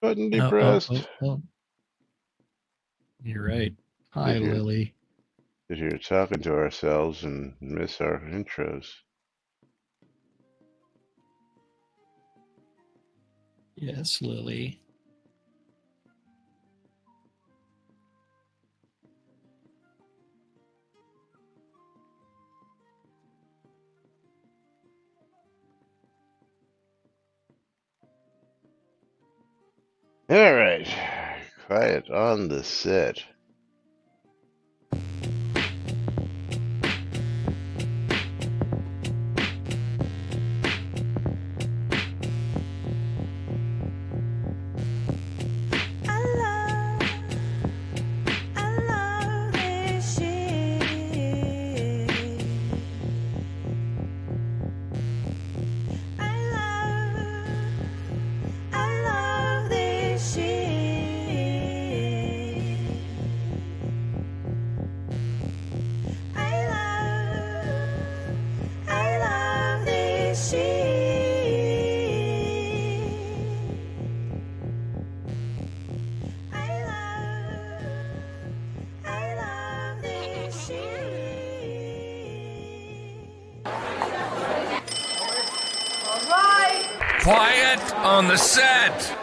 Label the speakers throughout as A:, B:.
A: Button
B: Oh,
A: depressed.
B: You're right. Hi, Lily.
A: Sit here talking to ourselves and miss our intros.
B: Yes, Lily.
A: All right. Quiet on the set.
C: Quiet on the set.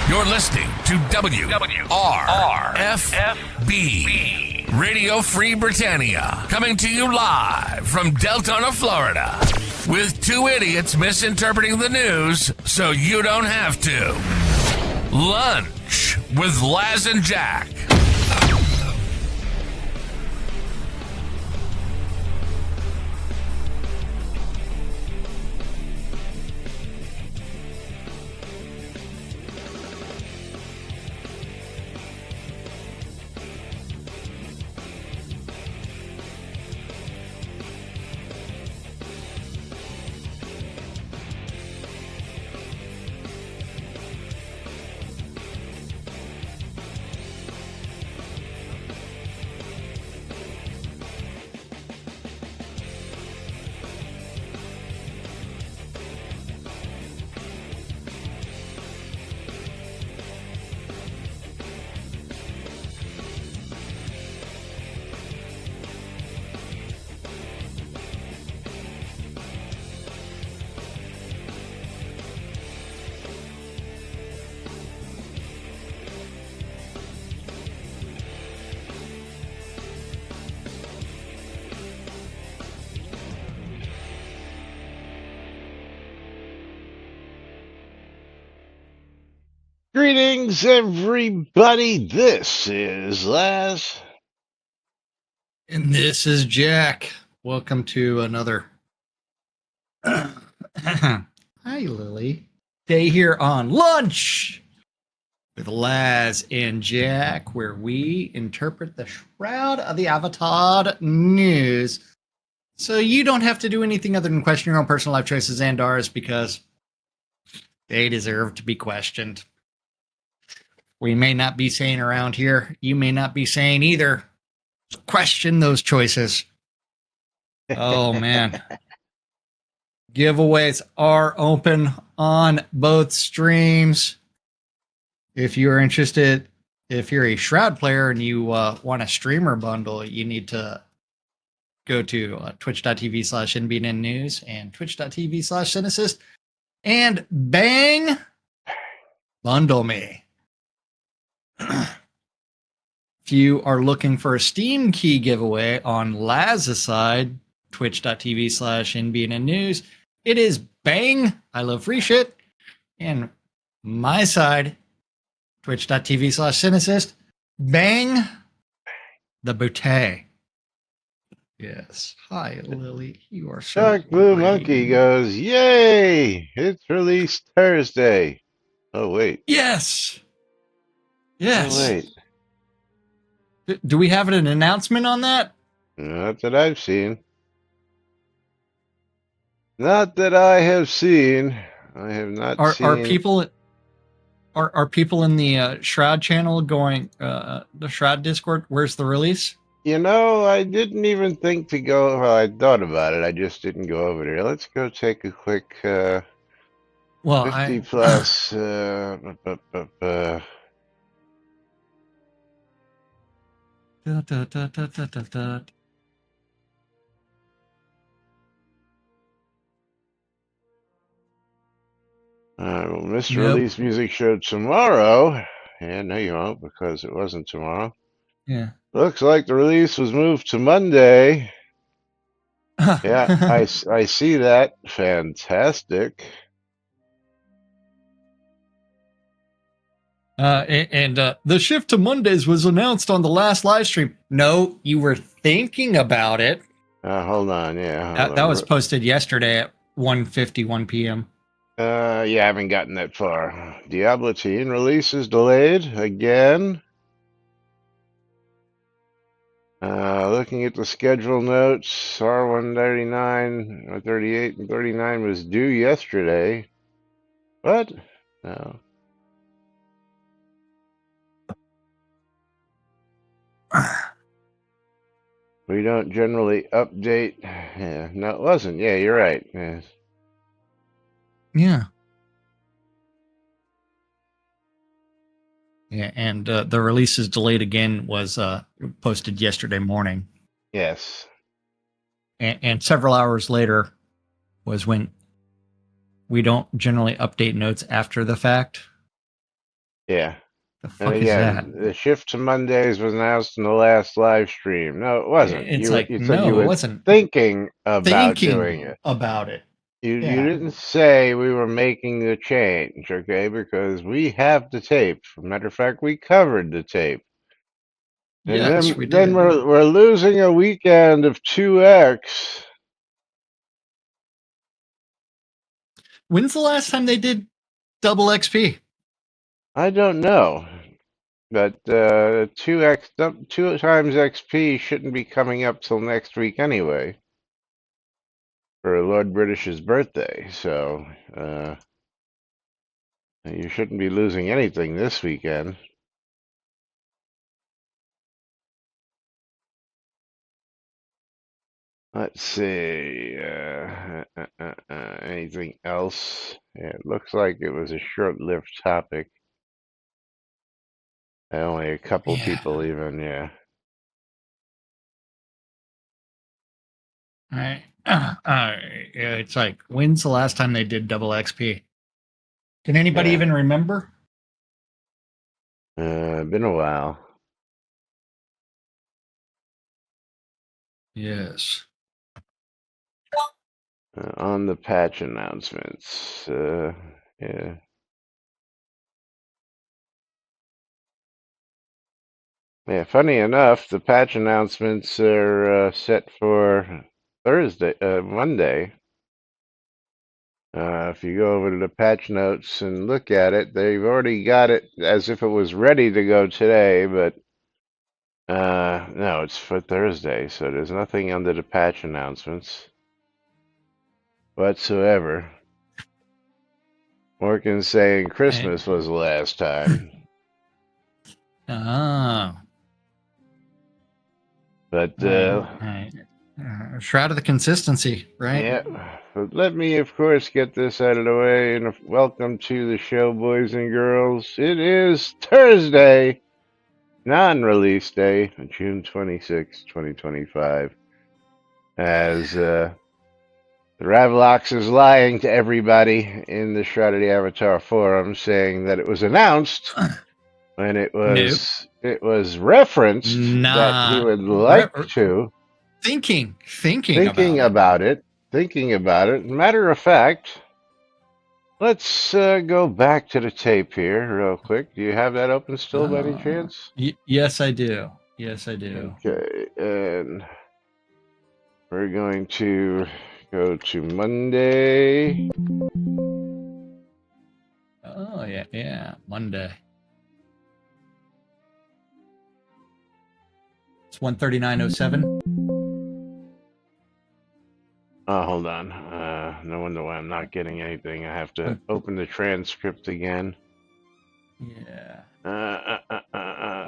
C: You're listening to WRFB Radio Free Britannia, coming to you live from Deltona, Florida, with two idiots misinterpreting the news so you don't have to. Lunch with Laz and Jack.
A: Greetings, everybody. This is Laz.
B: And this is Jack. Welcome to another Hi, Lily. Day here on Lunch with Laz and Jack, where we interpret the Shroud of the Avatar news so you don't have to do anything other than question your own personal life choices and ours, because they deserve to be questioned. We may not be saying around here, you may not be saying either. Question those choices. Oh, man. Giveaways are open on both streams. If you're interested, if you're a Shroud player and you want a streamer bundle, you need to go to twitch.tv/NBNN News and twitch.tv/Cynicist and bang, bundle me. If you are looking for a Steam key giveaway on Laz's side, twitch.tv/NBNN News, it is bang, I love free shit. And my side, twitch.tv/Cynicist, bang, the bouquet. Yes. Hi, Lily. You are so
A: Dark Blue
B: pretty.
A: Monkey goes, yay! It's released Thursday. Oh, wait.
B: Yes. Yes.
A: Oh, wait.
B: Do we have an announcement on that?
A: Not that I've seen. Not that I have seen. I have not seen.
B: Are people in the Shroud channel going, the Shroud Discord, where's the release?
A: You know, I didn't even think to go. Well, I thought about it. I just didn't go over there. Let's go take a quick
B: Well,
A: 50
B: I
A: plus.
B: Da, da, da, da, da, da, da.
A: We'll miss
B: Nope.
A: release music show tomorrow. Yeah, no, you won't because it wasn't tomorrow.
B: Yeah.
A: Looks like the release was moved to Monday. Yeah, I see that. Fantastic.
B: The shift to Mondays was announced on the last live stream. No, you were thinking about it.
A: Hold on. Yeah, hold
B: That
A: on.
B: was posted yesterday at 1:51 p.m.
A: Yeah, I haven't gotten that far. Diablo Teen release is delayed again. Looking at the schedule notes, R139, 38, and 39 was due yesterday. What? No. We don't generally update. Yeah, no, it wasn't. Yeah, you're right. Yeah.
B: Yeah. Yeah, and the release is delayed again was posted yesterday morning.
A: Yes.
B: And several hours later was when we don't generally update notes after the fact.
A: Yeah.
B: The
A: And
B: fuck is that?
A: again, the shift to Mondays was announced in the last live stream. No, it wasn't.
B: It's like,
A: You said you
B: no, it
A: were
B: wasn't
A: thinking about doing
B: thinking
A: it.
B: about it.
A: You
B: Yeah.
A: didn't say we were making the change, okay? Because we have the tape. Matter of fact, we covered the tape. And
B: Yes, we
A: then
B: did.
A: we're losing a weekend of 2x.
B: When's the last time they did double XP?
A: I don't know. But 2 times XP shouldn't be coming up till next week anyway. For Lord British's birthday. So you shouldn't be losing anything this weekend. Let's see. Anything else? Yeah, it looks like it was a short-lived topic. Only a couple
B: Yeah.
A: people even, yeah.
B: Right. It's like, when's the last time they did double XP? Can anybody
A: Yeah.
B: even remember?
A: Been a while.
B: Yes.
A: On the patch announcements. Yeah. Yeah, funny enough, the patch announcements are set for Monday. If you go over to the patch notes and look at it, they've already got it as if it was ready to go today, but no, it's for Thursday, so there's nothing under the patch announcements whatsoever. Morgan's saying Christmas was the last time.
B: Oh.
A: But,
B: Shroud of the consistency, right?
A: yeah. But let me, of course, get this out of the way. And welcome to the show, boys and girls. It is Thursday, non-release day, June 26, 2025. As the Ravlox is lying to everybody in the Shroud of the Avatar forum, saying that it was announced when it was referenced that he would like to.
B: Thinking
A: about it. Thinking about it. Matter of fact, let's go back to the tape here real quick. Do you have that open still by any chance?
B: Yes, I do. Yes, I do.
A: Okay, and we're going to go to Monday.
B: Oh, yeah, Monday. It's 139.07.
A: Oh, hold on. No wonder why I'm not getting anything. I have to open the transcript again.
B: Yeah.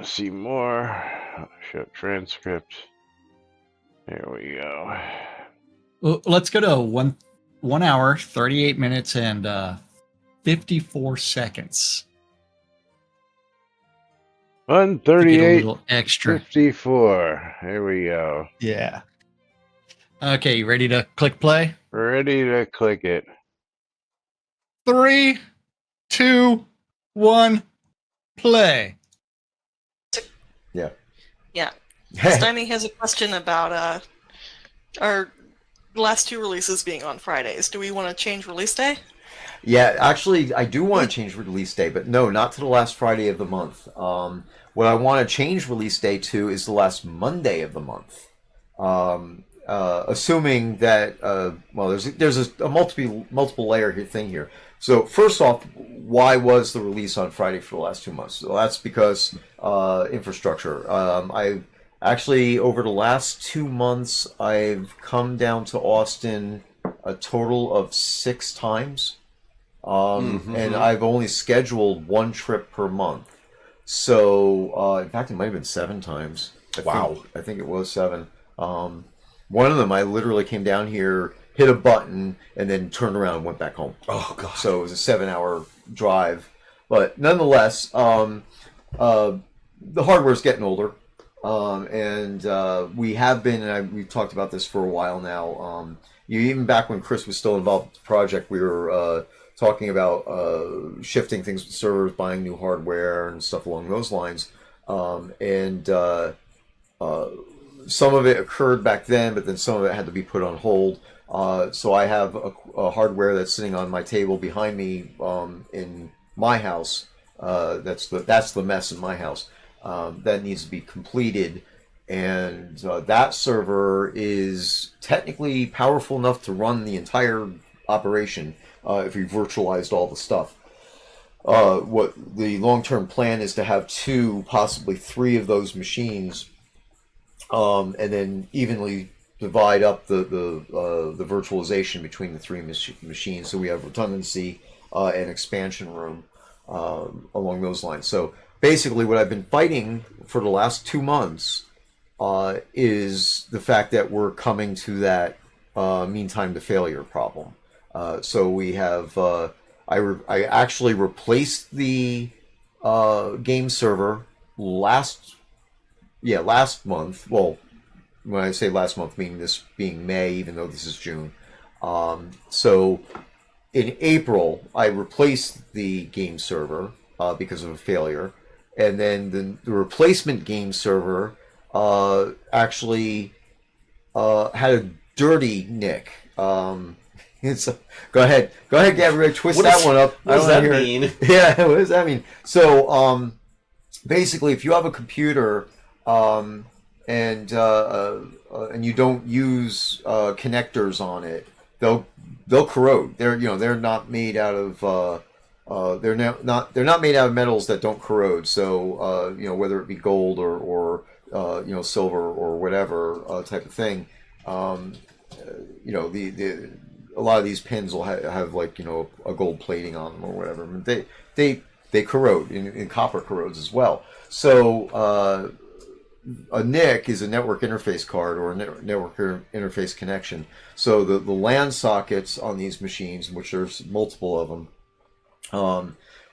A: See more. Show transcript. There we go.
B: Well, let's go to 1 hour, 38 minutes, and 54 seconds.
A: 138,
B: little extra.
A: 54. Here we go.
B: Yeah. Okay, you ready to click play?
A: Ready to click it.
B: 3, 2, 1, play.
D: Yeah.
E: Yeah. Stymie has a question about our last two releases being on Fridays. Do we want to change release day?
D: Yeah, actually, I do want to change release day, but no, not to the last Friday of the month. What I want to change release day to is the last Monday of the month. Assuming that, well, there's a multiple layer thing here. So first off, why was the release on Friday for the last 2 months? Well, that's because infrastructure. I actually, over the last 2 months, I've come down to Austin a total of 6 times. And I've only scheduled 1 trip per month. So, in fact, it might have been 7 times. I think it was 7. One of them, I literally came down here, hit a button, and then turned around and went back home.
F: Oh, God.
D: So it was a 7-hour drive. But nonetheless, the hardware's getting older. And we have been, and we've talked about this for a while now. Even back when Chris was still involved with the project, we were talking about shifting things with servers, buying new hardware, and stuff along those lines. Some of it occurred back then, but then some of it had to be put on hold. So I have a hardware that's sitting on my table behind me in my house. That's the mess in my house. That needs to be completed. And that server is technically powerful enough to run the entire operation if we virtualized all the stuff. What the long-term plan is to have 2, possibly 3 of those machines, and then evenly divide up the virtualization between the 3 machines, so we have redundancy and expansion room along those lines. So basically, what I've been fighting for the last 2 months is the fact that we're coming to that mean time to failure problem. So we have I actually replaced the game server last month. Well, when I say last month, meaning this being May, even though this is June. So in April, I replaced the game server because of a failure, and then the replacement game server actually had a dirty nick. Go ahead, Gabriel, twist that one up.
F: What does that mean?
D: Yeah, what does that mean? So, basically, if you have a computer and you don't use connectors on it, they'll corrode. They're not made out of they're not made out of metals that don't corrode. So whether it be gold or silver or whatever type of thing, a lot of these pins will have like a gold plating on them or whatever. I mean, they corrode, and copper corrodes as well. So a NIC is a network interface card or a network interface connection. So the LAN sockets on these machines, which there's multiple of them,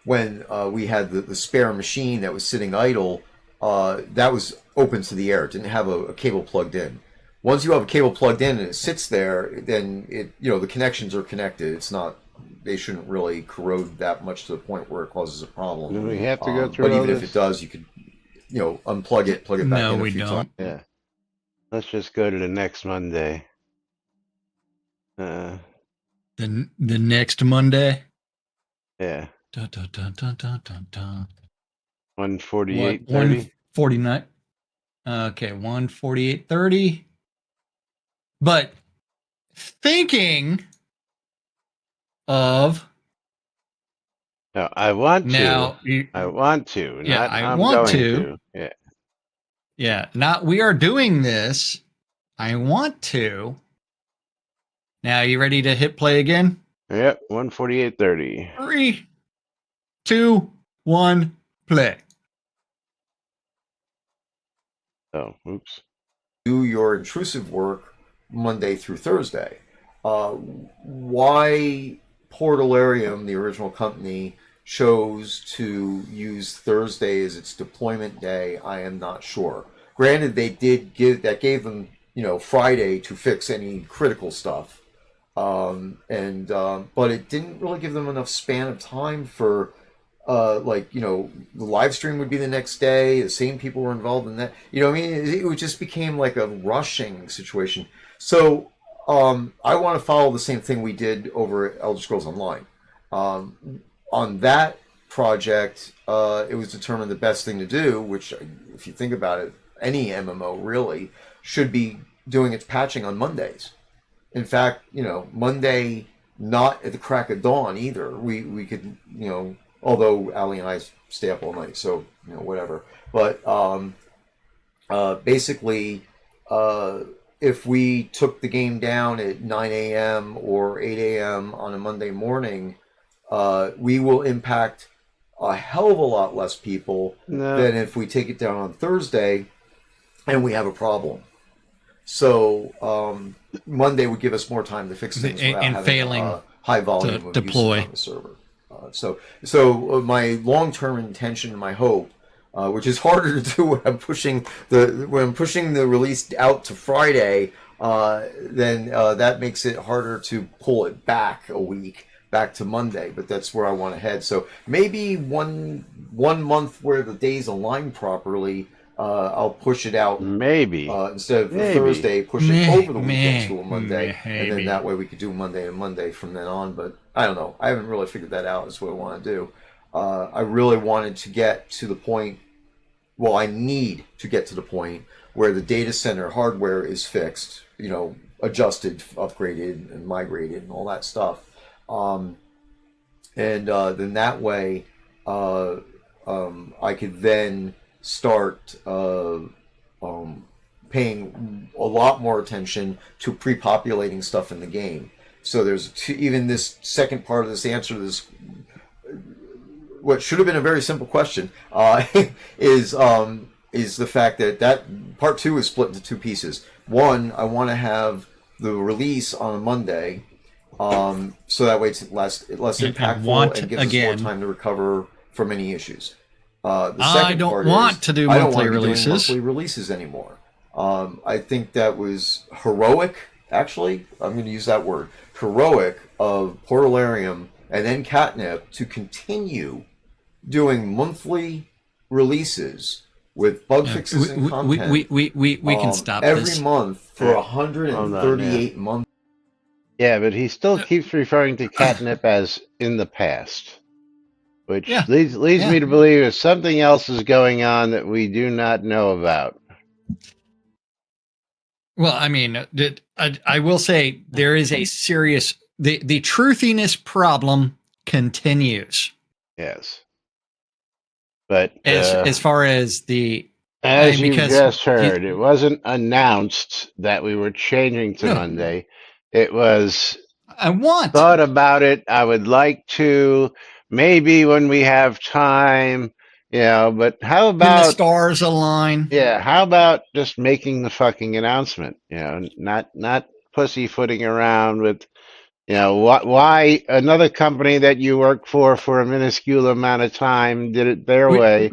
D: when we had the spare machine that was sitting idle, that was open to the air. It didn't have a cable plugged in. Once you have a cable plugged in and it sits there, then the connections are connected. They shouldn't really corrode that much to the point where it causes a problem.
A: Do we have to go through
D: But
A: all
D: even
A: this?
D: if it does, you could unplug it, plug it back in.
B: No,
D: a
B: we
D: few
B: don't.
D: times.
A: Yeah. Let's just go to the next Monday.
B: The next Monday.
A: Yeah.
B: Dun, dun, dun, dun, dun, dun, dun.
A: 148.30.
B: 149. Okay, 148.30. But thinking of
A: No, I want to.
B: now,
A: I want to.
B: Yeah,
A: not
B: I
A: I'm
B: want
A: going
B: to.
A: Yeah.
B: yeah, not we are doing this. I want to. Now, you ready to hit play again?
A: Yep. 148.30.
B: 3, 2, 1, play.
A: Oh, oops.
D: Do your intrusive work Monday through Thursday. Why Portalarium, the original company, chose to use Thursday as its deployment day, I am not sure. Granted, they did gave them, Friday to fix any critical stuff, but it didn't really give them enough span of time for, the live stream would be the next day. The same people were involved in that. It just became like a rushing situation. So I want to follow the same thing we did over at Elder Scrolls Online. On that project, it was determined the best thing to do, which, if you think about it, any MMO really should be doing its patching on Mondays. In fact, Monday, not at the crack of dawn either. We could, although Allie and I stay up all night, so whatever. But basically, if we took the game down at 9 a.m. or 8 a.m. on a Monday morning, we will impact a hell of a lot less people than if we take it down on Thursday and we have a problem. So Monday would give us more time to fix things without having
B: failing
D: high volume
B: to
D: of
B: deploy
D: usage on the server. So my long-term intention and my hope, which is harder to do when I'm pushing the release out to Friday, then that makes it harder to pull it back a week, back to Monday. But that's where I want to head. So maybe one month where the days align properly, I'll push it out.
A: Maybe
D: instead of Thursday, push it over the weekend to a Monday, and then that way we could do Monday and Monday from then on. But I don't know. I haven't really figured that out. That's what I want to do. I really wanted to get to the point. Well, I need to get to the point where the data center hardware is fixed, adjusted, upgraded, and migrated, and all that stuff. And then that way, I could then start paying a lot more attention to pre-populating stuff in the game. So there's even this second part of this answer to this, what should have been a very simple question, is the fact that part two is split into two pieces. One, I want to have the release on a Monday, so that way it's less impactful and gives us more time to recover from any issues.
B: I don't want to do monthly
D: releases anymore. I think that was heroic, actually. I'm going to use that word. Heroic of Portalarium and then Catnip to continue doing monthly releases with bug fixes and content.
B: We can stop
D: every
B: this.
D: month for 138 months.
A: Yeah, but he still keeps referring to Catnip as in the past, which leads me to believe that something else is going on that we do not know about.
B: Well, I mean, I will say there is a serious the truthiness problem continues.
A: Yes, but
B: as far as you
A: just heard, it wasn't announced that we were changing to Monday. It was thought about it. I would like to, maybe when we have time, but how about
B: when the stars align?
A: Yeah, how about just making the fucking announcement? Not pussyfooting around with, why another company that you work for a minuscule amount of time did it their way,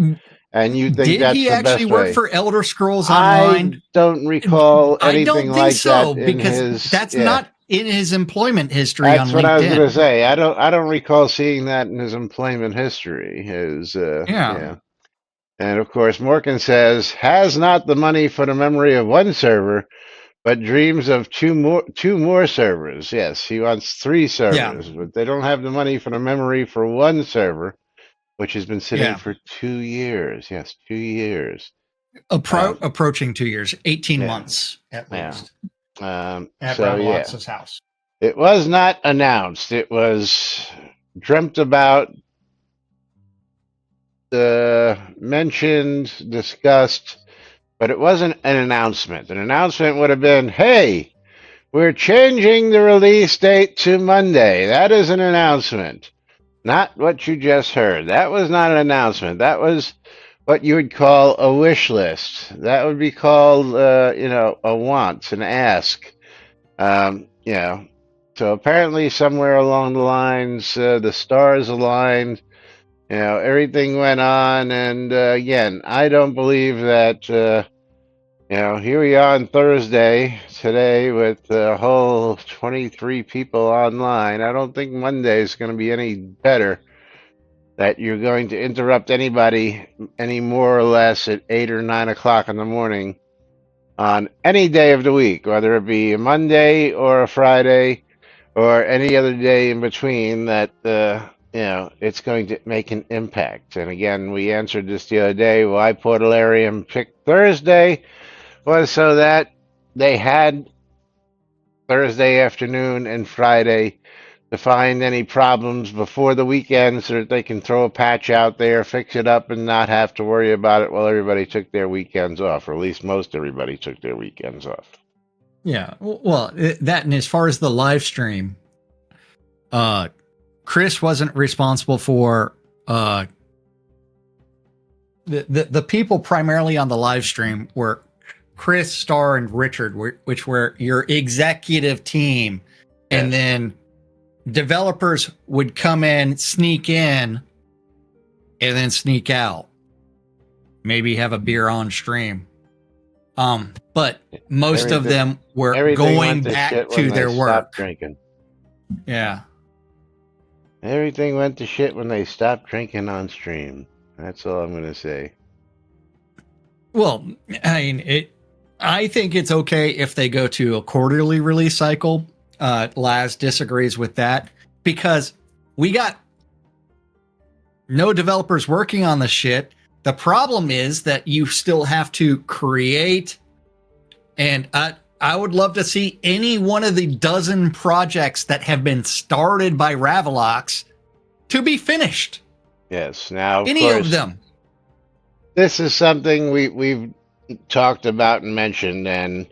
A: and you think that's the best way. Did he actually work
B: for Elder Scrolls Online?
A: I don't recall anything like that in
B: because
A: his.
B: That's not in his employment history.
A: That's
B: on LinkedIn.
A: What I was going to say. I don't recall seeing that in his employment history. And of course, Morgan says, has not the money for the memory of one server, but dreams of two more servers. Yes, he wants 3 servers, but they don't have the money for the memory for one server, which has been sitting for 2 years. Yes, 2 years.
B: Approaching 2 years, 18 months at least. At Rob house.
A: It was not announced. It was dreamt about, mentioned, discussed, but it wasn't an announcement. An announcement would have been, hey, we're changing the release date to Monday. That is an announcement. Not what you just heard. That was not an announcement. That was what you would call a wish list. That would be called, a want, an ask. So apparently, somewhere along the lines, the stars aligned. Everything went on, and again, I don't believe that. Here we are on Thursday today with a whole 23 people online. I don't think Monday is going to be any better. That you're going to interrupt anybody any more or less at 8 or 9 o'clock in the morning on any day of the week, whether it be a Monday or a Friday or any other day in between, that it's going to make an impact. And again, we answered this the other day. Why Portalarium picked Thursday was so that they had Thursday afternoon and Friday to find any problems before the weekend so that they can throw a patch out there, fix it up, and not have to worry about it while everybody took their weekends off, or at least most everybody took their weekends off.
B: Yeah. Well, that, and as far as the live stream, Chris wasn't responsible for the people primarily on the live stream were Chris, Starr, and Richard, which were your executive team. And then developers would come in, sneak in, and then sneak out. Maybe have a beer on stream. But most of them were going back to their work.
A: Drinking.
B: Yeah.
A: Everything went to shit when they stopped drinking on stream. That's all I'm going to say.
B: Well, I think it's okay if they go to a quarterly release cycle. Laz disagrees with that because we got no developers working on the shit. The problem is that you still have to create, and I would love to see any one of the dozen projects that have been started by Ravalox to be finished.
A: Yes. Now,
B: any of them.
A: This is something we've talked about and mentioned, and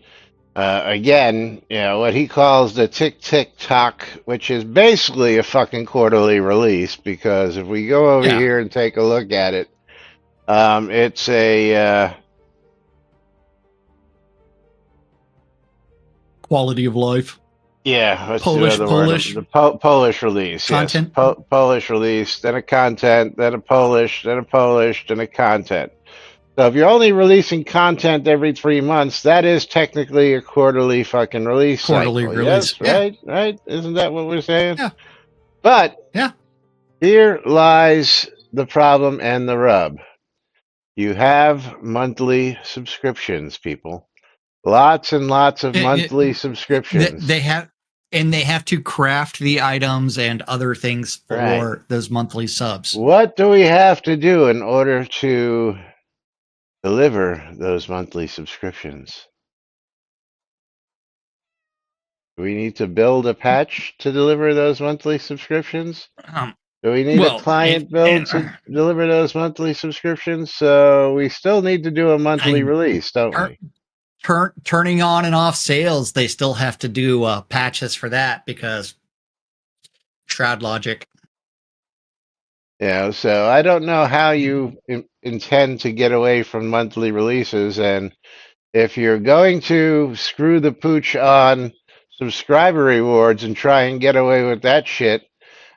A: again, what he calls the tick-tick-tock, which is basically a fucking quarterly release, because if we go over here and take a look at it, it's a
B: quality of life.
A: Yeah, what's
B: Polish
A: the Polish release.
B: Content.
A: Yes. Polish release, then a content, then a Polish, then a Polish, then a content. So if you're only releasing content every 3 months, that is technically a quarterly fucking release
B: Quarterly
A: cycle.
B: release.
A: Yes, right? Isn't that what we're saying?
B: Yeah.
A: But here lies the problem and the rub. You have monthly subscriptions, people. Lots and lots of monthly subscriptions.
B: They have to craft the items and other things for those monthly subs.
A: What do we have to do in order to deliver those monthly subscriptions? Do we need to build a patch to deliver those monthly subscriptions? Do we need a client build to deliver those monthly subscriptions? So we still need to do a monthly release, don't we?
B: Turning on and off sales, they still have to do patches for that because Shroud logic.
A: Yeah, so I don't know how you intend to get away from monthly releases, and if you're going to screw the pooch on subscriber rewards and try and get away with that shit,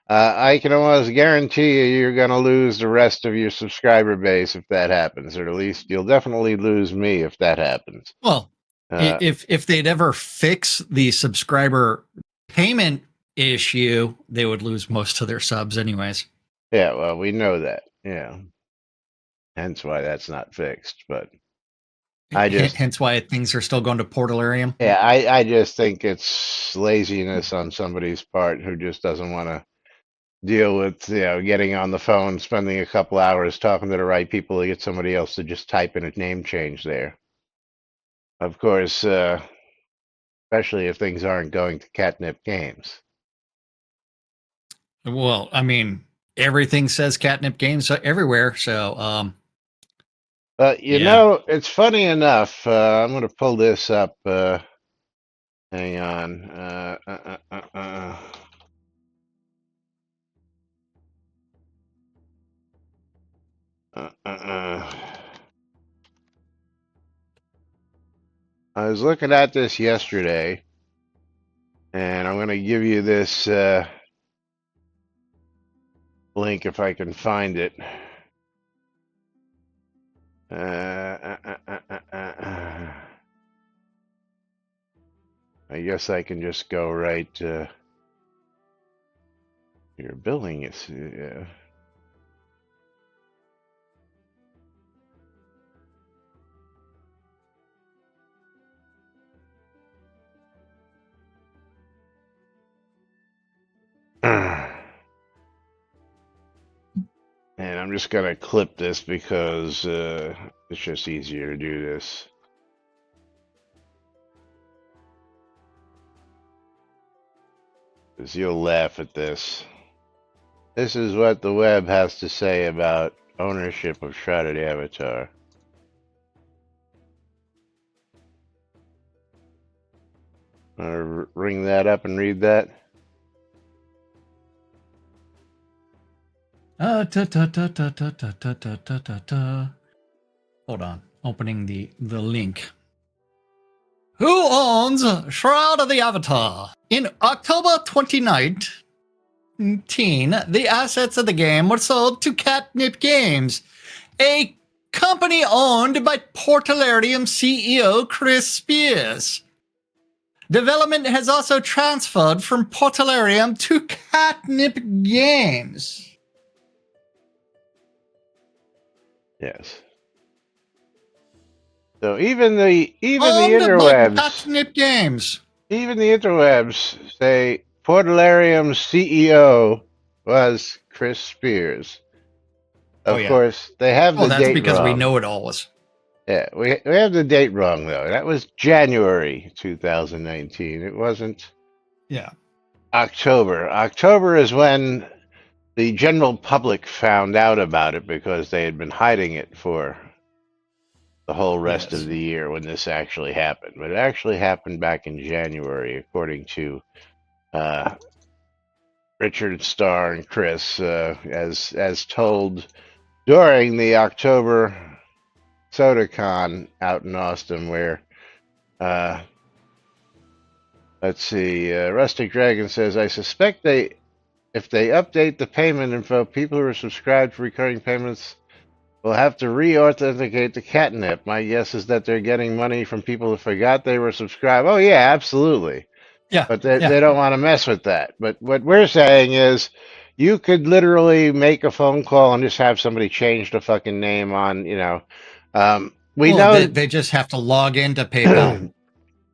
A: I can almost guarantee you're going to lose the rest of your subscriber base if that happens, or at least you'll definitely lose me if that happens.
B: Well, if they'd ever fix the subscriber payment issue, they would lose most of their subs anyways.
A: Yeah, well, we know that. Yeah. Hence why that's not fixed, but
B: hence why things are still going to Portalarium.
A: Yeah, I just think it's laziness on somebody's part who just doesn't want to deal with getting on the phone, spending a couple hours talking to the right people to get somebody else to just type in a name change there. Of course, especially if things aren't going to Catnip Games.
B: Well, I mean, everything says Catnip Games everywhere, so
A: it's funny enough. I'm going to pull this up. Hang on. I was looking at this yesterday, and I'm going to give you this link if I can find it. I guess I can just go right to your billing. Yeah. And I'm just going to clip this because it's just easier to do this. Because you'll laugh at this. This is what the web has to say about ownership of Shrouded Avatar. Ring that up and read that.
B: Hold on. Opening the link. Who owns Shroud of the Avatar? In October 2019, the assets of the game were sold to Catnip Games, a company owned by Portalarium CEO Chris Spears. Development has also transferred from Portalarium to Catnip Games.
A: Yes. So even the
B: Owned
A: interwebs,
B: by Catnip Games.
A: even the interwebs say Portalarium's CEO was Chris Spears. Of course, they have the
B: that's
A: date
B: because
A: wrong.
B: we know it all was.
A: Yeah, we have the date wrong though. That was January 2019. It wasn't October. October is when the general public found out about it because they had been hiding it for the whole rest of the year when this actually happened. But it actually happened back in January, according to Richard Starr and Chris, as told during the October SodaCon out in Austin, where let's see, Rustic Dragon says, I suspect if they update the payment info, people who are subscribed for recurring payments will have to re-authenticate the catnip. My guess is that they're getting money from people who forgot they were subscribed. Oh yeah, absolutely.
B: Yeah.
A: But they don't want to mess with that. But what we're saying is you could literally make a phone call and just have somebody change the fucking name on, we know
B: they just have to log into PayPal.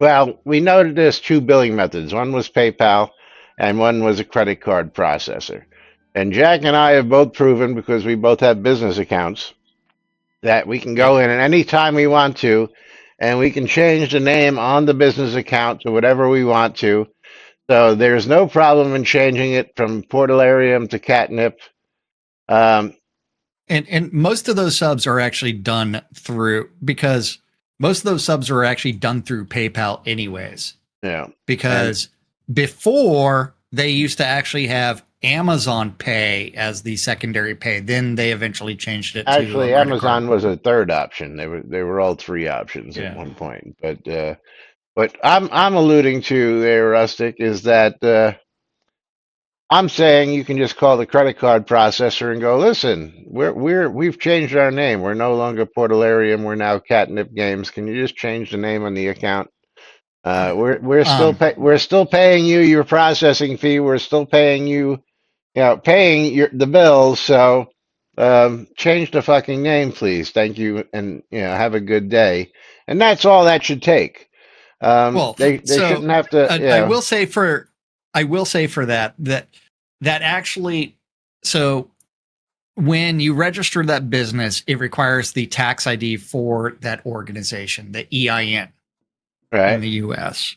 A: Well, we know that there's two billing methods. One was PayPal and one was a credit card processor. And Jack and I have both proven, because we both have business accounts, that we can go in at any time we want to, and we can change the name on the business account to whatever we want to. So there's no problem in changing it from Portalarium to Catnip.
B: And most of those subs are actually done through, because most of those subs are actually done through PayPal anyways.
A: Yeah.
B: Because before they used to actually have Amazon Pay as the secondary pay. Then they eventually changed it to
A: actually Amazon was a third option. They were all three options at one point. But what I'm alluding to there, Rustic, is that I'm saying you can just call the credit card processor and go, listen, we've changed our name. We're no longer Portalarium. We're now Catnip Games. Can you just change the name on the account? We're still paying you your processing fee. We're still paying you, paying the bills. So change the fucking name, please. Thank you, and have a good day. And that's all that should take. They shouldn't have to.
B: I will say for that actually. So when you register that business, it requires the tax ID for that organization, the EIN.
A: Right.
B: In the U.S.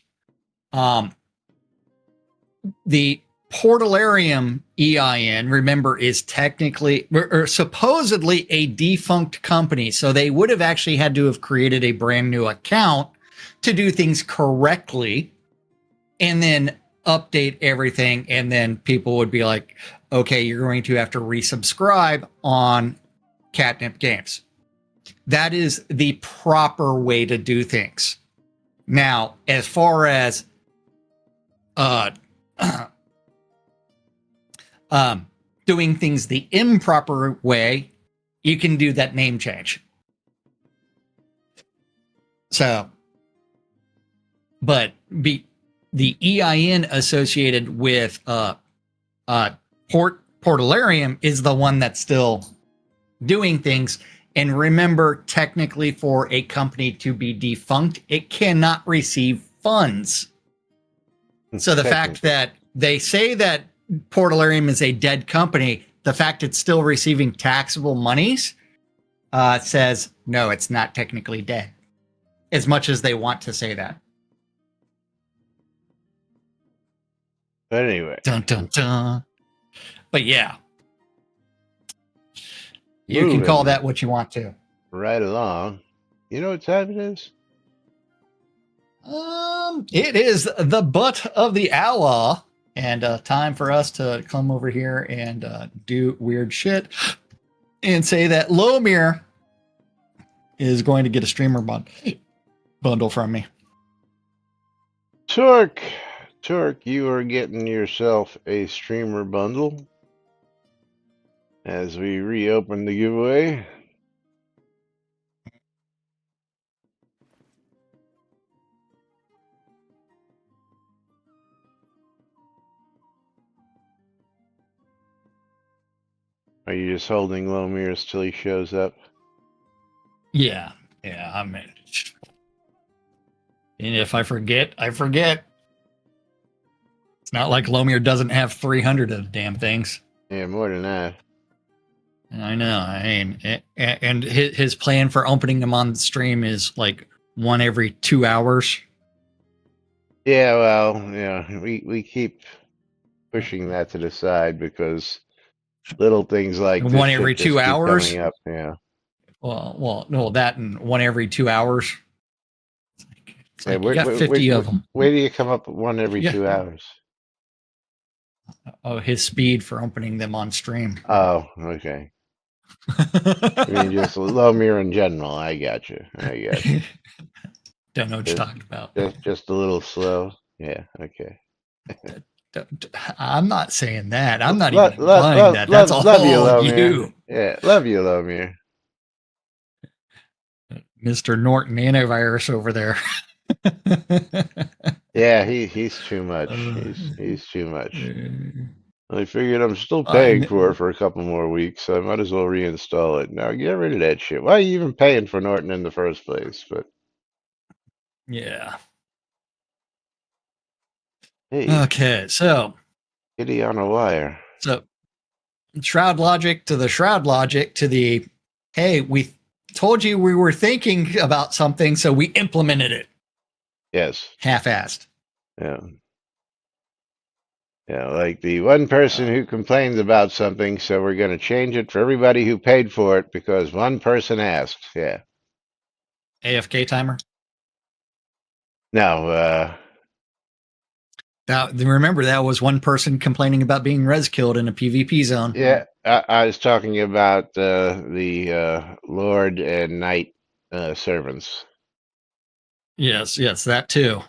B: The Portalarium EIN, remember, is technically or supposedly a defunct company. So they would have actually had to have created a brand new account to do things correctly and then update everything. And then people would be like, okay, you're going to have to resubscribe on Catnip Games. That is the proper way to do things. Now, as far as doing things the improper way, you can do that name change. So, but the EIN associated with Portalarium is the one that's still doing things. And remember, technically, for a company to be defunct, it cannot receive funds. So the fact that they say that Portalarium is a dead company, the fact it's still receiving taxable monies says, no, it's not technically dead, as much as they want to say that.
A: But anyway.
B: Dun, dun, dun. But yeah. You can call that what you want to.
A: Right along. You know what time it is?
B: It is the butt of the hour, and time for us to come over here and do weird shit and say that Lomir is going to get a streamer bundle from me.
A: Torque, you are getting yourself a streamer bundle as we reopen the giveaway. Are you just holding Lomir's till he shows up?
B: Yeah, I managed. And if I forget, I forget. It's not like Lomir doesn't have 300 of the damn things.
A: Yeah, more than that.
B: I know. I mean, and his plan for opening them on the stream is like one every 2 hours.
A: Yeah, well, yeah, we keep pushing that to the side because little things like this
B: one every
A: shit
B: 2
A: just keep
B: hours.
A: coming up. Yeah.
B: Well, no, that and one every 2 hours. It's like
A: Yeah,
B: you got 50 of them.
A: Where do you come up with one every 2 hours?
B: Oh, his speed for opening them on stream.
A: Oh, okay. I mean, just Lomir in general. I got you.
B: Don't know what you're talking about.
A: Just a little slow. Yeah, okay.
B: I'm not saying that. I'm not even implying that. That's all you.
A: Yeah, love you, Lomir.
B: Mr. Norton antivirus over there.
A: Yeah, he's too much. He's too much. I figured I'm still paying for it for a couple more weeks, so I might as well reinstall it. Now get rid of that shit. Why are you even paying for Norton in the first place? But
B: yeah.
A: Hey.
B: Okay, so
A: Kitty on a wire.
B: So Shroud logic to the Shroud logic to the, hey, we told you we were thinking about something, so we implemented it.
A: Yes.
B: Half-assed.
A: Yeah. Yeah, like the one person who complains about something, so we're going to change it for everybody who paid for it because one person asked. Yeah.
B: AFK timer?
A: No.
B: Now, remember, that was one person complaining about being res killed in a PvP zone.
A: Yeah, I was talking about the Lord and Knight servants.
B: Yes, that too.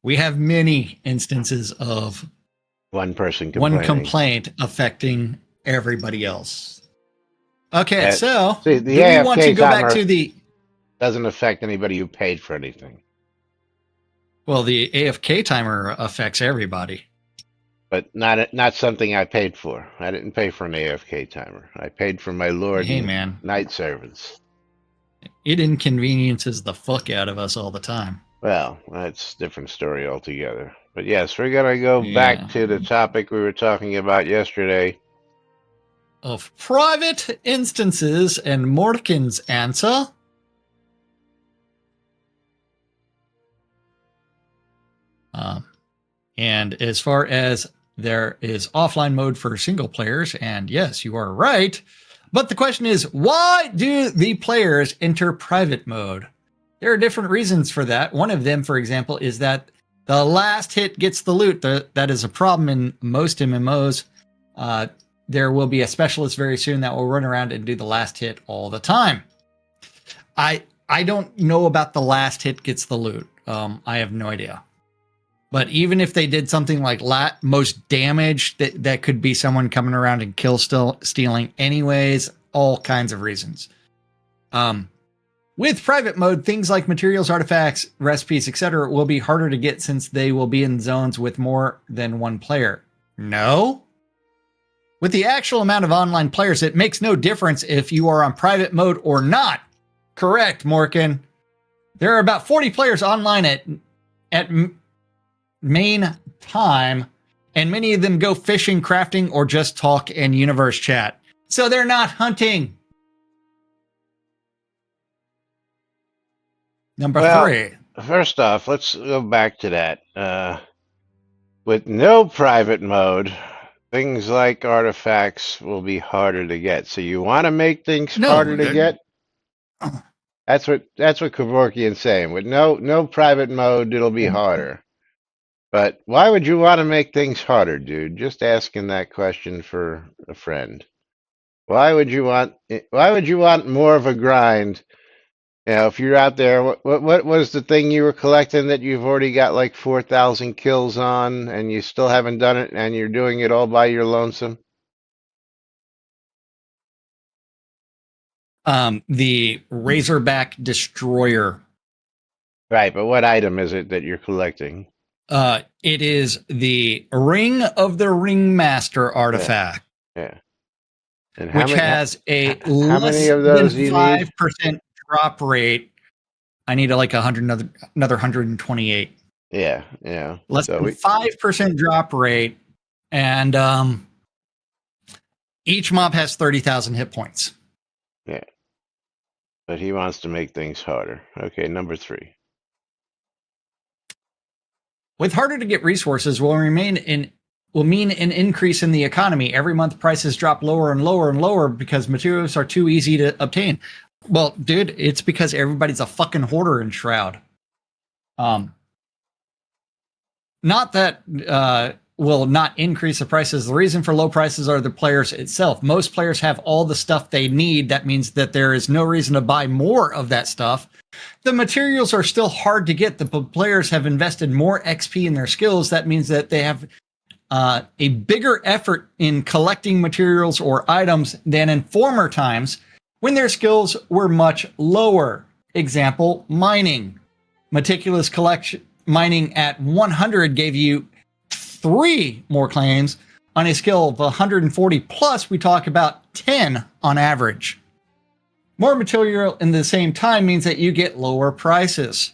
B: We have many instances of
A: one person
B: one complaint affecting everybody else. Okay, so
A: see,
B: do we want to go back to the...
A: Doesn't affect anybody who paid for anything.
B: Well, the AFK timer affects everybody.
A: But not something I paid for. I didn't pay for an AFK timer. I paid for my Lord and Knight servants.
B: It inconveniences the fuck out of us all the time.
A: Well, that's a different story altogether. But yes, we're going to go back to the topic we were talking about yesterday.
B: Of private instances and Morkin's answer. And as far as there is offline mode for single players, and yes, you are right. But the question is, why do the players enter private mode? There are different reasons for that. One of them, for example, is that the last hit gets the loot. That is a problem in most MMOs. There will be a specialist very soon that will run around and do the last hit all the time. I don't know about the last hit gets the loot. I have no idea. But even if they did something like most damage, that could be someone coming around and stealing anyways, all kinds of reasons. With private mode, things like materials, artifacts, recipes, etc. will be harder to get since they will be in zones with more than one player. No? With the actual amount of online players, it makes no difference if you are on private mode or not. Correct, Morgan. There are about 40 players online at main time, and many of them go fishing, crafting, or just talk and universe chat. So they're not hunting. Number 3.
A: First off, let's go back to that. With no private mode, things like artifacts will be harder to get. So you want to make things harder to get? That's what Kevorkian's saying. With no private mode, it'll be harder. But why would you want to make things harder, dude? Just asking that question for a friend. Why would you want more of a grind? You know, if you're out there, what was the thing you were collecting that you've already got like 4,000 kills on, and you still haven't done it, and you're doing it all by your lonesome?
B: The Razorback Destroyer.
A: Right, but what item is it that you're collecting?
B: It is the Ring of the Ringmaster artifact.
A: Yeah. And
B: which has a
A: how
B: less
A: many of those
B: than
A: you
B: 5% drop rate. I need like another 128.
A: Yeah.
B: Less than 5% drop rate, and each mob has 30,000 hit points.
A: Yeah. But he wants to make things harder. Okay, number 3.
B: With harder to get resources will mean an increase in the economy. Every month prices drop lower and lower and lower because materials are too easy to obtain. Well, dude, it's because everybody's a fucking hoarder in Shroud. Not that will not increase the prices. The reason for low prices are the players itself. Most players have all the stuff they need. That means that there is no reason to buy more of that stuff. The materials are still hard to get. The players have invested more XP in their skills. That means that they have a bigger effort in collecting materials or items than in former times when their skills were much lower. Example, mining. Meticulous collection mining at 100 gave you 3 more claims. On a scale of 140 plus, we talk about 10 on average. More material in the same time means that you get lower prices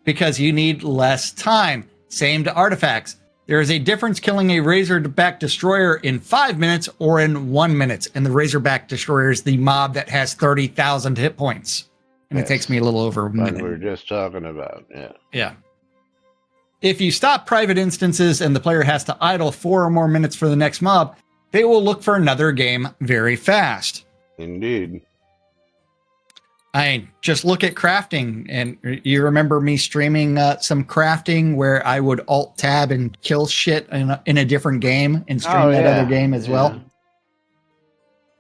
B: because you need less time. Same to artifacts. There is a difference killing a Razorback Destroyer in 5 minutes or in 1 minute. And the Razorback Destroyer is the mob that has 30,000 hit points. And It takes me a little over a minute.
A: We were just talking about,
B: Yeah. If you stop private instances and the player has to idle 4 or more minutes for the next mob, they will look for another game very fast.
A: Indeed.
B: I just look at crafting, and you remember me streaming some crafting where I would alt tab and kill shit in a different game and stream that other game as well.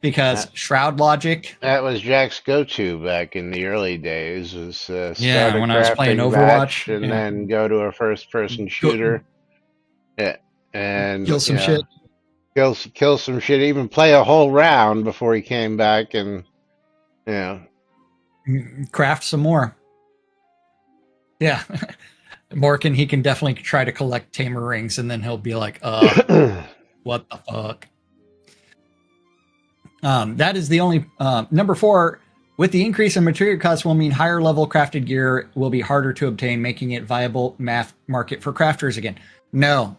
B: Because Shroud logic.
A: That was Jack's go-to back in the early days. Was start
B: when I was playing Overwatch,
A: and then go to a first-person shooter. And
B: kill some shit.
A: Kill some shit. Even play a whole round before he came back and
B: craft some more. Yeah. Morgan, he can definitely try to collect tamer rings and then he'll be like, what the fuck? That is the only number 4. With the increase in material costs will mean higher level crafted gear will be harder to obtain, making it viable math market for crafters again. No,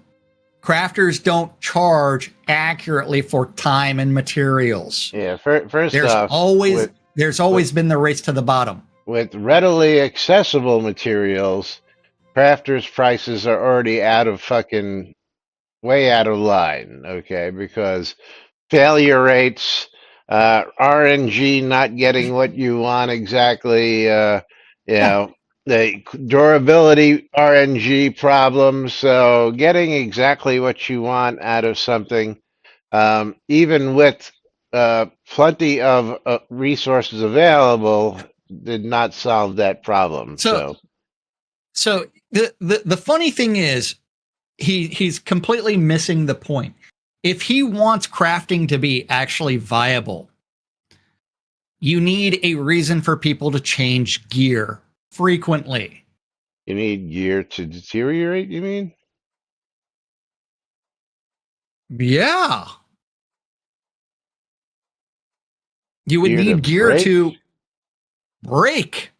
B: crafters don't charge accurately for time and materials.
A: Yeah, first off,
B: there's always been the race to the bottom.
A: With readily accessible materials, crafters' prices are already way out of line, okay? Because failure rates, RNG not getting what you want exactly, the durability RNG problems, so getting exactly what you want out of something, even with plenty of resources available, did not solve that problem. So
B: the funny thing is, he's completely missing the point. If he wants crafting to be actually viable, you need a reason for people to change gear frequently.
A: You need gear to deteriorate, you mean?
B: Yeah. You would
A: Gear to
B: need gear
A: break?
B: to break.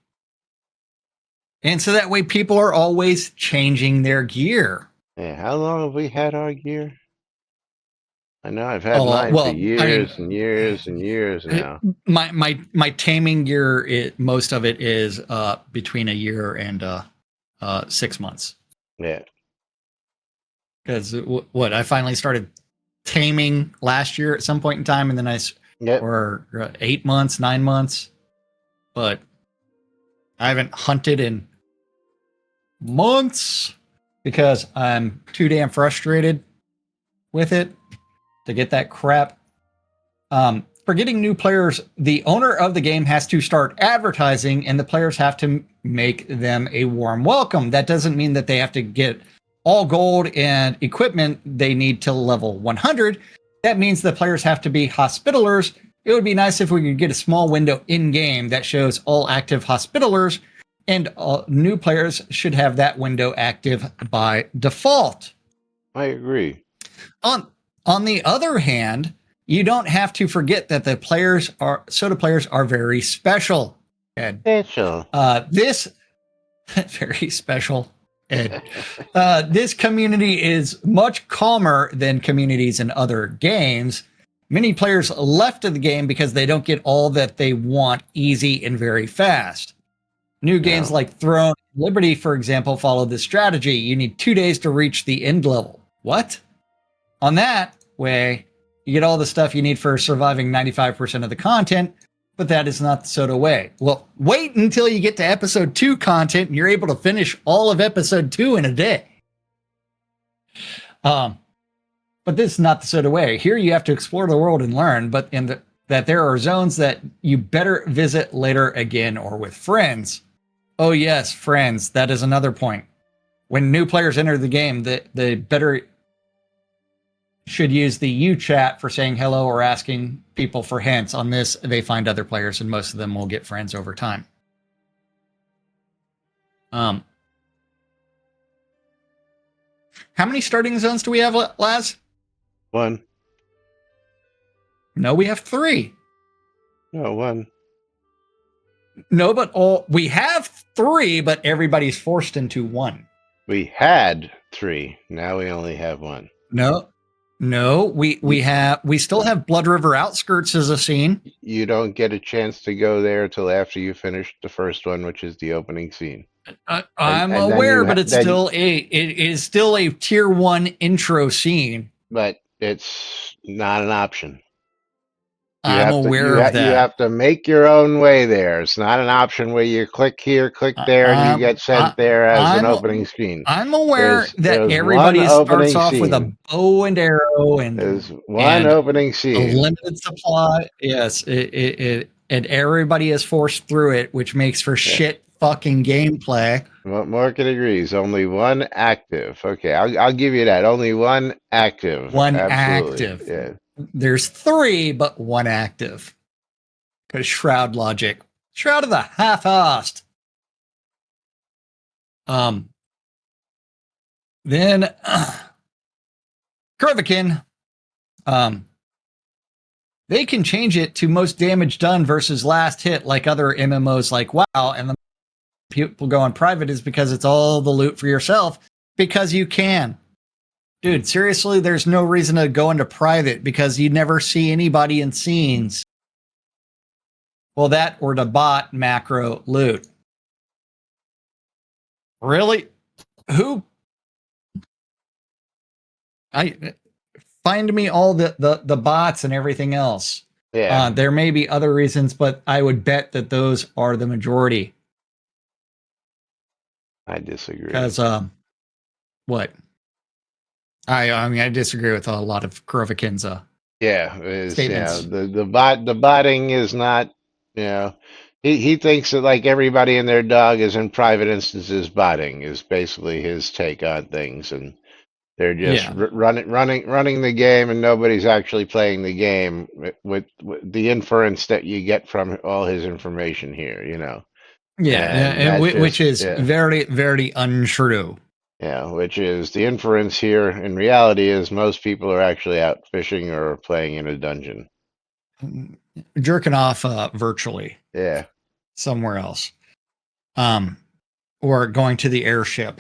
B: And so that way people are always changing their gear.
A: Yeah, how long have we had our gear? I know I've had mine for
B: Well,
A: years and years and years now.
B: My taming gear, most of it is between a year and 6 months.
A: Yeah.
B: Because what I finally started taming last year at some point in time, and then or 8 months, 9 months, but I haven't hunted in months because I'm too damn frustrated with it to get that crap. For getting new players, the owner of the game has to start advertising, and the players have to make them a warm welcome. That doesn't mean that they have to get all gold and equipment they need to level 100. That means the players have to be hospitalers. It would be nice if we could get a small window in-game that shows all active hospitalers, and all new players should have that window active by default.
A: I agree.
B: On the other hand, you don't have to forget that the soda players are very special. Ed.
A: Special.
B: This very special. Ed. This community is much calmer than communities in other games. Many players left of the game because they don't get all that they want easy and very fast. New games like Throne and Liberty, for example, follow this strategy. You need 2 days to reach the end level. What? On that way, you get all the stuff you need for surviving 95% of the content, but that is not the soda way. Well, wait until you get to episode 2 content and you're able to finish all of episode 2 in a day. But this is not the soda way. Here you have to explore the world and learn, but that there are zones that you better visit later again or with friends. Oh yes, friends. That is another point. When new players enter the game, they better should use the U chat for saying hello or asking people for hints. On this, they find other players, and most of them will get friends over time. How many starting zones do we have, Laz?
A: 1.
B: No, we have 3.
A: No, 1.
B: No, but we have 3, but everybody's forced into 1.
A: We had 3. Now we only have 1.
B: No, we still have Blood River Outskirts as a scene.
A: You don't get a chance to go there till after you finish the first one, which is the opening scene.
B: I'm aware, but it is still a tier 1 intro scene.
A: But it's not an option.
B: I'm aware of that.
A: You have to make your own way there. It's not an option where you click here, click there, and you get sent there as an opening screen.
B: I'm aware that everybody starts off with a bow and arrow, and
A: there's one opening scene,
B: a limited supply. Yes, and everybody is forced through it, which makes for shit fucking gameplay.
A: Market agrees. Only 1 active. Okay, I'll give you that. Only 1 active.
B: One
A: Absolutely.
B: active.
A: Yeah.
B: There's 3, but 1 active. Because Shroud logic. Shroud of the half-assed. Then Kurvikin. They can change it to most damage done versus last hit like other MMOs like WoW, and the people go on private is because it's all the loot for yourself because you can. Dude, seriously, there's no reason to go into private because you never see anybody in scenes. Well, that or the bot macro loot. Really? Who? Find me all the bots and everything else.
A: Yeah.
B: There may be other reasons, but I would bet that those are the majority.
A: I disagree.
B: Because what? I mean, I disagree with a lot of Kurovikin's statements.
A: The botting is not, he thinks that like everybody and their dog is in private instances botting is basically his take on things, and They're just
B: Yeah.
A: running the game, and nobody's actually playing the game with the inference that you get from all his information here,
B: Yeah,
A: and that's
B: which
A: just
B: is very, very untrue.
A: yeah, which is the inference here in reality is most people are actually out fishing or playing in a dungeon.
B: Jerking off virtually
A: Yeah,
B: somewhere else. Or going to the airship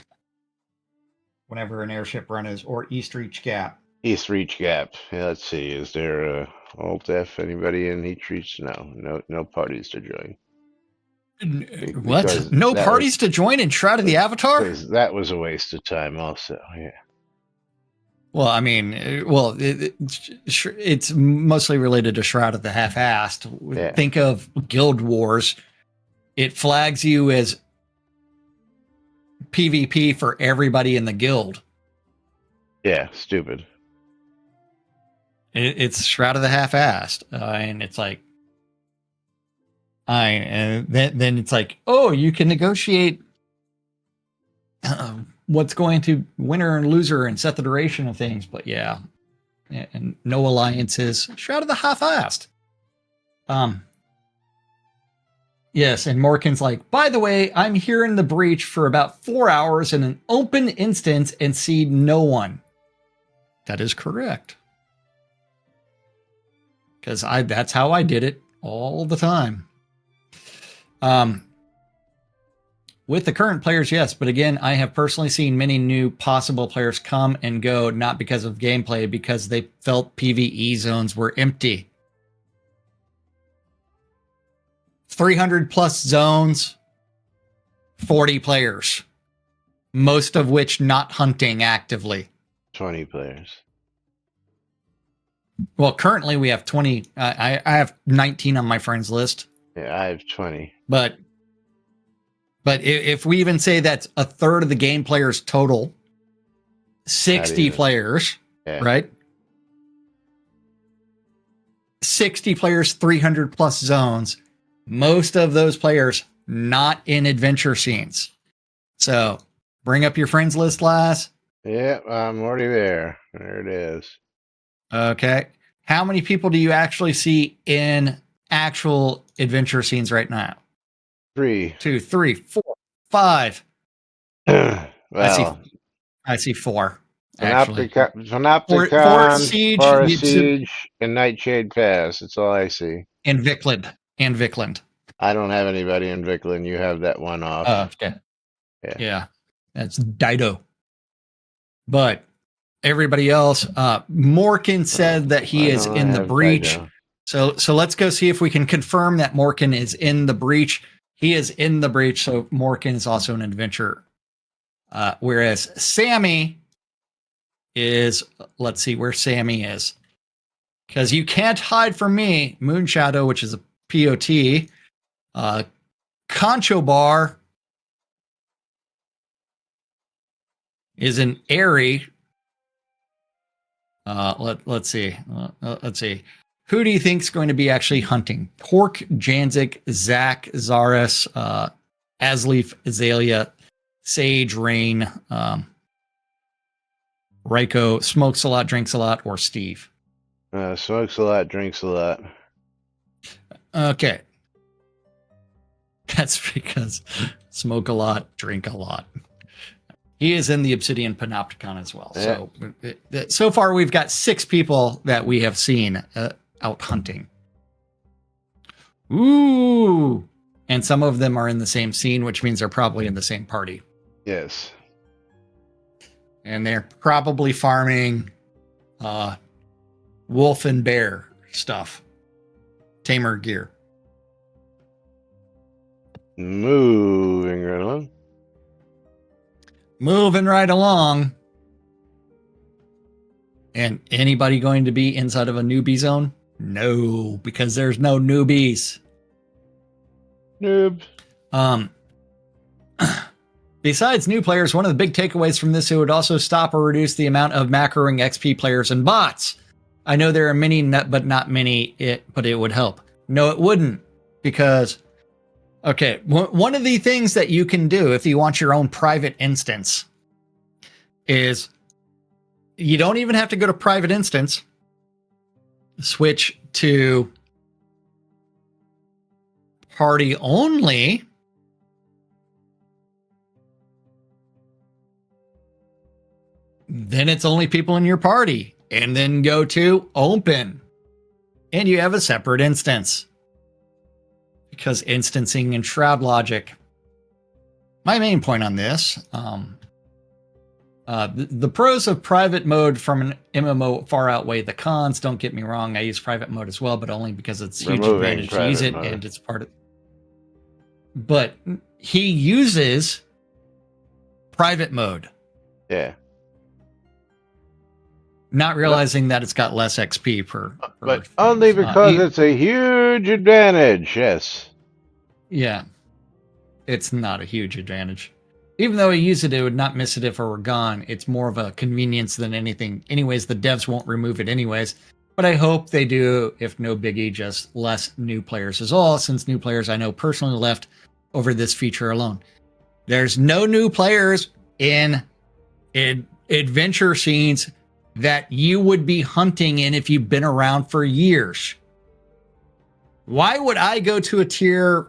B: whenever an airship run is, or East Reach Gap.
A: East Reach Gap. Yeah, let's see. Is there Alt F? Anybody in East Reach? No parties to join.
B: What?
A: Because
B: No
A: that
B: parties to join in Shroud of the Avatar?
A: Because that was a waste of time, also. Yeah.
B: Well, I mean, it's mostly related to Shroud of the Half-Assed.
A: Yeah.
B: Think of Guild Wars. It flags you as PvP for everybody in the guild.
A: Yeah, stupid.
B: It's Shroud of the Half-Assed, and it's like, and then it's like, oh, you can negotiate what's going to winner and loser and set the duration of things. But yeah, and no alliances. Shroud of the Half-Assed. Yes, and Morkin's like, by the way, I'm here in the breach for about 4 hours in an open instance and see no one. That is correct. Because that's how I did it all the time. With the current players, yes, but again, I have personally seen many new possible players come and go, not because of gameplay, because they felt PvE zones were empty. 300 plus zones, 40 players, most of which not hunting actively.
A: 20 players.
B: Well, currently we have 20. I have 19 on my friends list.
A: Yeah, I have 20.
B: But if we even say that's a third of the game players total, 60 players, right? 60 players, 300 plus zones. Most of those players not in adventure scenes. So bring up your friends list, Laz.
A: Yeah, I'm already there. There it is.
B: Okay. How many people do you actually see in actual adventure scenes right now?
A: 3.
B: 2, 3, 4, 5.
A: Well,
B: I see 4.
A: Panopticon,
B: Forest Siege,
A: Forest Siege, and Nightshade Pass. That's all I see.
B: and Vikland.
A: I don't have anybody in Vickland. You have that one off.
B: Okay.
A: Yeah.
B: That's Dido. But everybody else, Morkin said that he is in the breach.
A: Dido.
B: So let's go see if we can confirm that Morkin is in the breach. He is in the breach, so Morkin is also an adventurer. Whereas Sammy is, let's see where Sammy is. Because you can't hide from me. Moonshadow, which is a POT. Concho Bar is an Airy. Let's see. Let's see. Who do you think is going to be actually hunting? Pork, Janzik, Zach, Zaris, Asleaf, Azalea, Sage, Rain, Raiko, smokes a lot, drinks a lot, or Steve?
A: Smokes a lot, drinks a lot.
B: Okay. That's because smoke a lot, drink a lot. He is in the Obsidian Panopticon as well.
A: Yeah.
B: So far, we've got 6 people that we have seen out hunting. Ooh. And some of them are in the same scene, which means they're probably in the same party.
A: Yes.
B: And they're probably farming wolf and bear stuff. Tamer gear.
A: Moving right along.
B: Moving right along. And anybody going to be inside of a newbie zone? No, because there's no newbies.
A: Noob.
B: Besides new players, one of the big takeaways from this, it would also stop or reduce the amount of macroing XP players and bots. I know there are many, but not many, but it would help. No, it wouldn't, because, okay, one of the things that you can do if you want your own private instance is you don't even have to go to private instance. Switch to party only. Then it's only people in your party. And then go to open. And you have a separate instance. Because instancing and Shroud logic. My main point on this, the pros of private mode from an MMO far outweigh the cons. Don't get me wrong, I use private mode as well, but only because it's a huge
A: Removing
B: advantage to use it,
A: private mode.
B: and it's part of. But he uses private mode,
A: Yeah.
B: not realizing that it's got less XP per
A: But only
B: things.
A: because it's a huge advantage. Yes.
B: Yeah, it's not a huge advantage. Even though he used it, it would not miss it if it were gone. It's more of a convenience than anything. Anyways, the devs won't remove it anyways. But I hope they do, if no biggie, just less new players is all, since new players I know personally left over this feature alone. There's no new players in adventure scenes that you would be hunting in if you've been around for years. Why would I go to a tier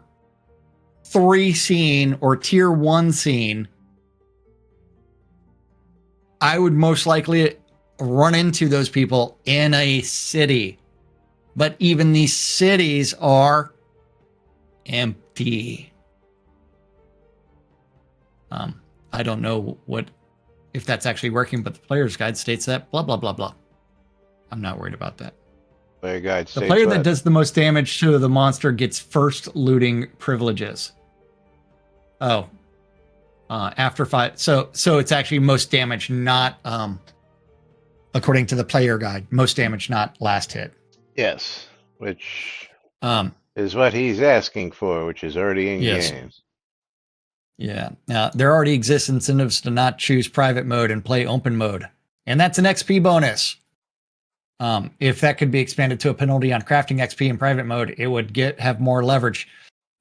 B: 3 scene or tier 1 scene? I would most likely run into those people in a city. But even these cities are empty. I don't know if that's actually working, but the player's guide states that blah, blah, blah, blah. I'm not worried about that.
A: Player guide
B: The
A: states
B: player
A: what?
B: that does the most damage to the monster gets first looting privileges. Oh, after 5. So it's actually most damage, not according to the player guide. Most damage, not last hit.
A: Yes, which
B: Is
A: what he's asking for, which is already in
B: Yes.
A: game.
B: Yeah. Now, there already exists incentives to not choose private mode and play open mode. And that's an XP bonus. If that could be expanded to a penalty on crafting XP in private mode, it would have more leverage.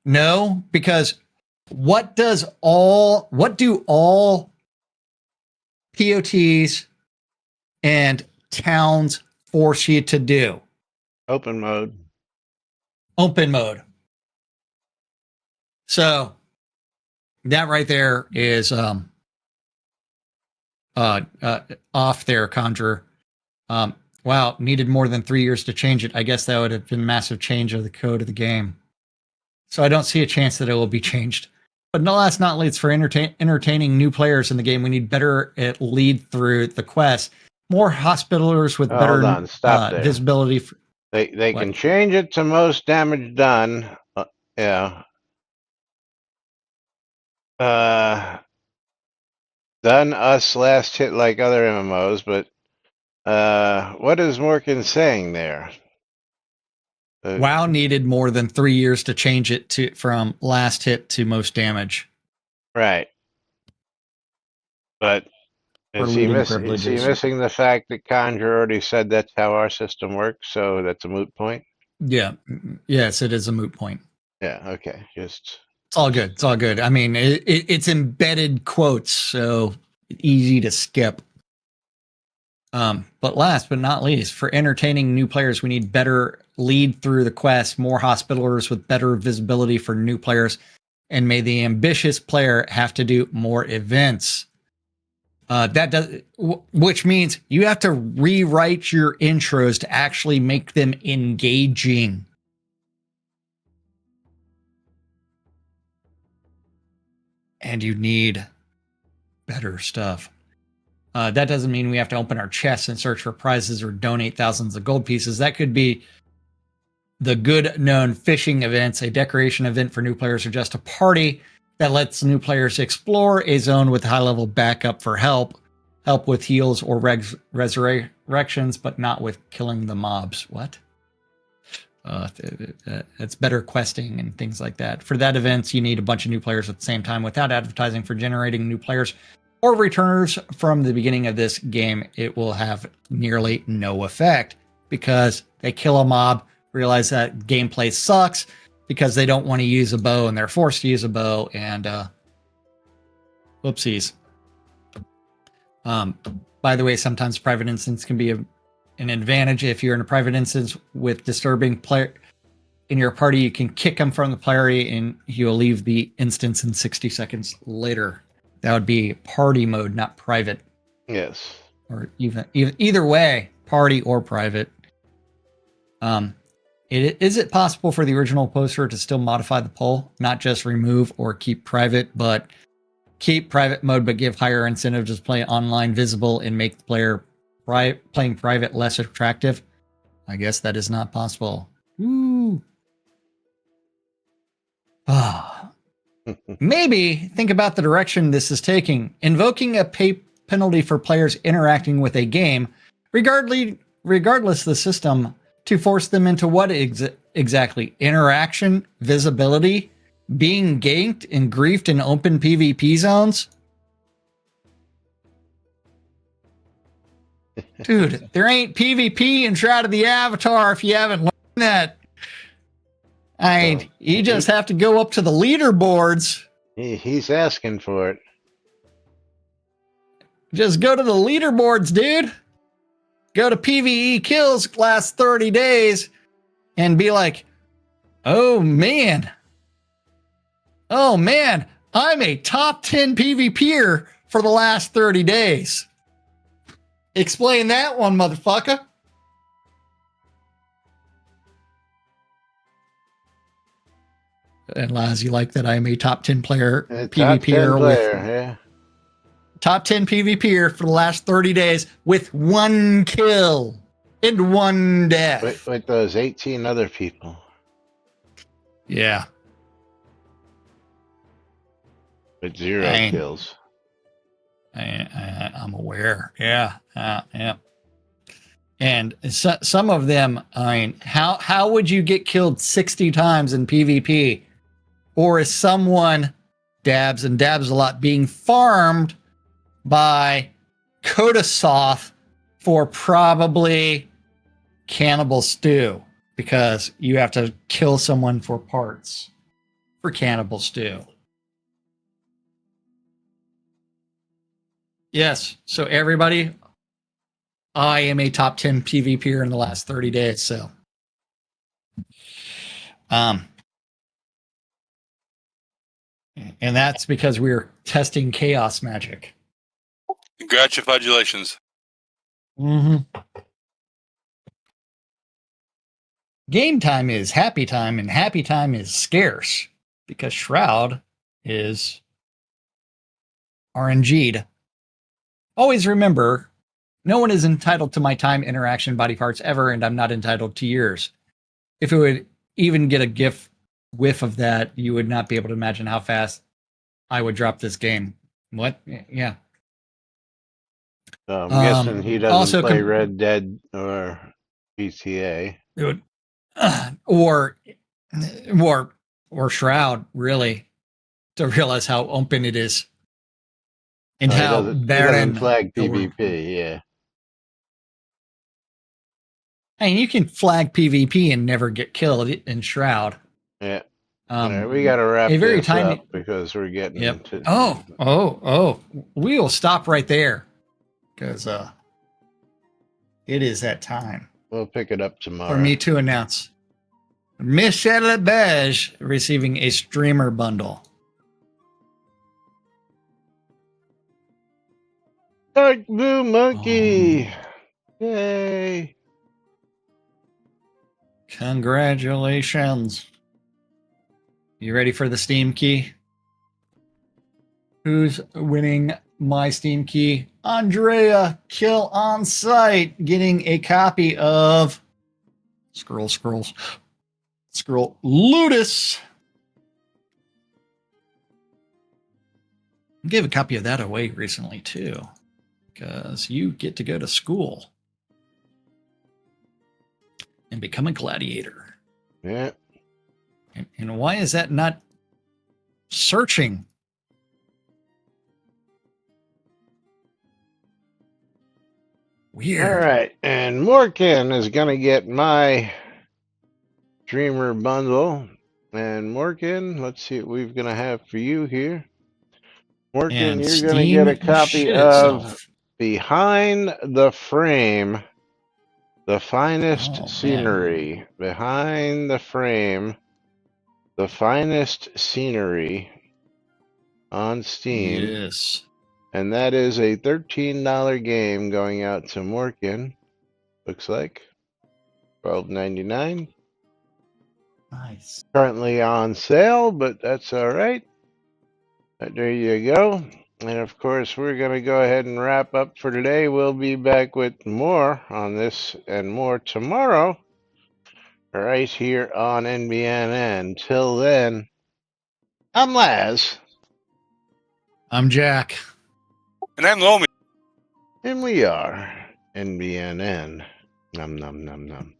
B: No, because what do all POTs and towns force you to do?
A: Open mode.
B: Open mode. So that right there is off there, Conjurer. Wow, needed more than 3 years to change it. I guess that would have been a massive change of the code of the game. So I don't see a chance that it will be changed. But no last not least, for entertaining new players in the game, we need better lead through the quest. More hospitalers with better
A: Hold on, stop there.
B: visibility.
A: They
B: What?
A: can change it to most damage done. Yeah. Done us last hit like other MMOs, but what is Morgan saying there?
B: WoW needed more than 3 years to change it from last hit to most damage.
A: Right. But
B: For
A: is he
B: looting
A: missing the fact that Conjure already said that's how our system works, so that's a moot point?
B: Yeah. Yes, it is a moot point.
A: Yeah, okay. Just
B: It's all good. It's all good. I mean, it's embedded quotes, so easy to skip. But last but not least, for entertaining new players, we need better lead through the quest, more hospitalers with better visibility for new players, and may the ambitious player have to do more events. Which means you have to rewrite your intros to actually make them engaging. And you need better stuff. That doesn't mean we have to open our chests and search for prizes or donate thousands of gold pieces. That could be the good known fishing events, a decoration event for new players, or just a party that lets new players explore a zone with high level backup for help with heals or resurrections, but not with killing the mobs. What? It's better questing and things like that. For that event, you need a bunch of new players at the same time without advertising for generating new players or returners from the beginning of this game. It will have nearly no effect because they kill a mob, realize that gameplay sucks because they don't want to use a bow and they're forced to use a bow, and whoopsies. by the way, sometimes private instance can be an advantage. If you're in a private instance with disturbing player in your party, you can kick him from the party and he'll leave the instance in 60 seconds later. That would be party mode, not private.
A: Yes.
B: Or even either way, party or private. Is it possible for the original poster to still modify the poll, not just remove or keep private, but keep private mode but give higher incentive to play online visible and make the player playing private less attractive? I guess that is not possible. Woo. Maybe think about the direction this is taking. Invoking a pay penalty for players interacting with a game, regardless of the system, to force them into what exactly? Interaction, visibility, being ganked and griefed in open PvP zones? Dude, there ain't PvP in Shroud of the Avatar if you haven't learned that. You just have to go up to the leaderboards.
A: He's asking for it.
B: Just go to the leaderboards, dude. Go to PvE kills last 30 days and be like, oh man, I'm a top 10 PvPer for the last 30 days. Explain that one, motherfucker. And Laz, you like that I'm a top 10 player PvPer
A: Yeah.
B: Top 10 PvPer for the last 30 days with 1 kill and 1 death.
A: With those 18 other people.
B: Yeah.
A: With 0 kills.
B: I'm aware. Yeah. Yeah. And some of them, how would you get killed 60 times in PvP? Or is someone dabs a lot being farmed by Kodasoff for probably cannibal stew, because you have to kill someone for parts for cannibal stew. Yes. So everybody, I am a top 10 PvPer in the last 30 days. So, and that's because we're testing chaos magic.
F: Congratulations.
B: Mm-hmm. Game time is happy time, and happy time is scarce because Shroud is RNG'd. Always remember, no one is entitled to my time, interaction, body parts ever, and I'm not entitled to yours. If it would even get a whiff of that, you would not be able to imagine how fast I would drop this game. What? Yeah.
A: I'm guessing he doesn't
B: also
A: play Red Dead or GTA.
B: Or Shroud, really, to realize how open it is. And how barren.
A: He doesn't flag PvP, yeah.
B: I mean, you can flag PvP and never get killed in Shroud.
A: Yeah. Right, we got to wrap this up because we're getting into...
B: Oh. We will stop right there because it is that time.
A: We'll pick it up tomorrow.
B: For me to announce Michelle Lebege receiving a streamer bundle.
A: Dark Blue Monkey! Oh. Yay!
B: Congratulations. You ready for the Steam key? Who's winning my Steam key? Andrea Kill on Site getting a copy of Scroll Ludus. I gave a copy of that away recently too, because you get to go to school and become a gladiator.
A: Yeah.
B: And why is that not searching? Weird.
A: All right. And Morgan is going to get my streamer bundle. And Morgan, let's see what we're going to have for you here. Morgan, you're going to get a copy of Behind the Frame, the finest
B: Oh,
A: scenery. Behind the Frame, the finest scenery on Steam.
B: Yes.
A: And that is a $13 game going out to Morgan. Looks like $12.99.
B: Nice.
A: Currently on sale, but that's all right. There you go. And of course, we're going to go ahead and wrap up for today. We'll be back with more on this and more tomorrow, right here on NBNN. Till then, I'm Laz,
B: I'm Jack.
F: And I'm Lomi.
A: and we are NBNN. Num num num num.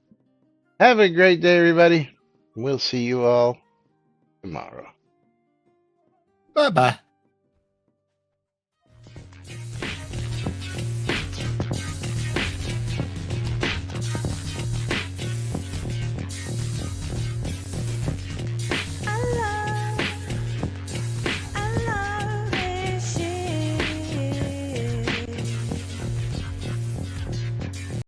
A: Have a great day, everybody. We'll see you all tomorrow.
B: Bye bye.